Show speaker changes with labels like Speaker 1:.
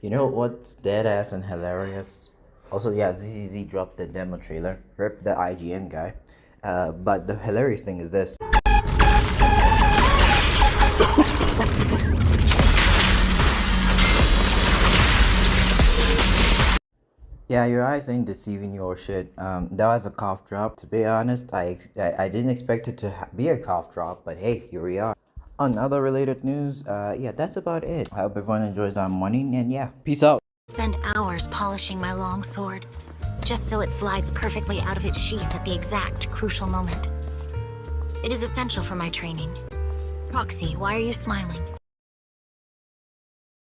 Speaker 1: You know what's dead ass and hilarious? Also, yeah, ZZZ dropped the demo trailer. Rip the IGN guy. But the hilarious thing is this. Yeah, your eyes ain't deceiving you or shit. That was a cough drop. To be honest, I didn't expect it to be a cough drop, but hey, here we are. On other related news, yeah, that's about it. I hope everyone enjoys our morning, and yeah, peace out.
Speaker 2: Spend hours polishing my long sword, just so it slides perfectly out of its sheath at the exact crucial moment. It is essential for my training. Proxy, why are you smiling?